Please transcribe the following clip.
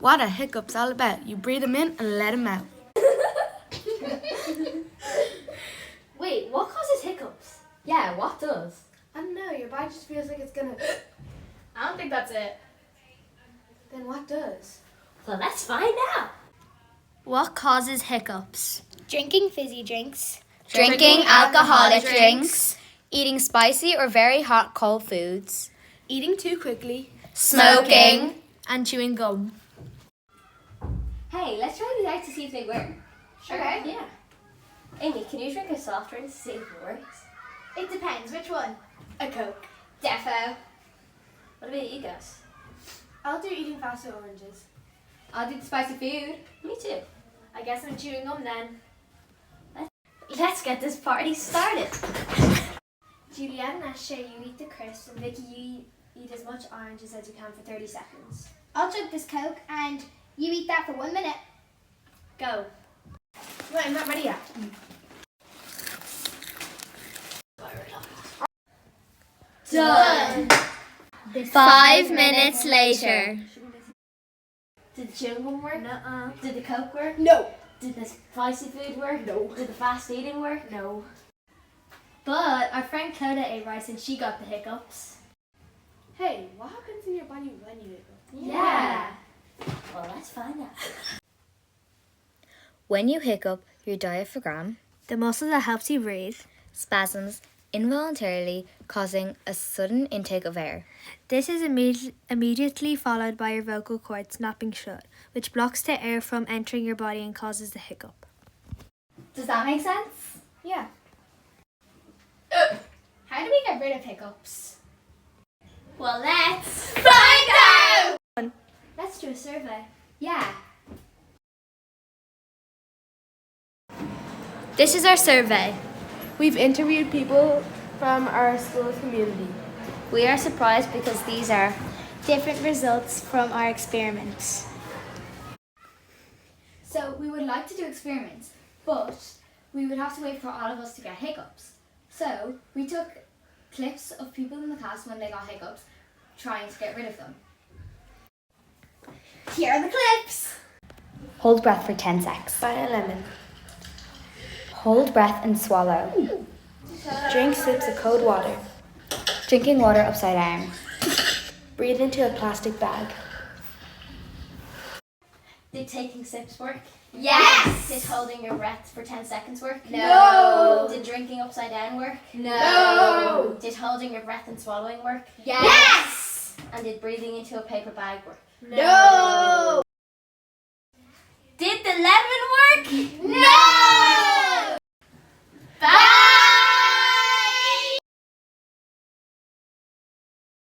What are hiccups all about? You breathe them in and let them out. Wait, what causes hiccups? Yeah, what does? I don't know, your body just feels like it's gonna... I don't think that's it. Then what does? Well, let's find out. What causes hiccups? Drinking fizzy drinks. Drinking alcoholic drinks. Eating spicy or very hot cold foods. Eating too quickly. Smoking. And chewing gum. Hey, let's try these out to see if they work. Sure. Okay. Yeah. Amy, can you drink a soft drink to see if it works? It depends. Which one? A Coke. Defo. What about you guys? I'll do eating faster oranges. I'll do the spicy food. Me too. I guess I'm chewing gum then. Let's get this party started. Juliette and Asher, you eat the crisps, and Vicky, you eat as much oranges as you can for 30 seconds. I'll chug this Coke, and you eat that for 1 minute. Go. Wait, I'm not ready yet. Done. 5 minutes later. Did the chewing gum work? Nuh-uh. Did the Coke work? No. Did the spicy food work? No. Did the fast eating work? No. But our friend Clodagh ate rice, and she got the hiccups. Hey, what happens in your body when you hiccup? Yeah. Well, let's find out. When you hiccup, your diaphragm, The muscle that helps you breathe. spasms involuntarily, causing a sudden intake of air. This is immediately followed by your vocal cord snapping shut, which blocks the air from entering your body and causes the hiccup. Does that make sense? Yeah. How do we get rid of hiccups? Well, let's find out. Let's do a survey. Yeah. This is our survey. We've interviewed people from our school's community. We are surprised because these are Different results from our experiments. So we would like to do experiments, but we would have to wait for all of us to get hiccups. So we took clips of people in the class when they got hiccups, trying to get rid of them. Here are the clips. hold breath for 10 seconds. Buy a lemon. Hold breath and swallow. Drink sips of cold water. Drinking water upside down. Breathe into a plastic bag. Did taking sips work? Yes! Did holding your breath for 10 seconds work? No! Did drinking upside down work? No! Did holding your breath and swallowing work? Yes! And did breathing into a paper bag work? No! Did the lemon work? No!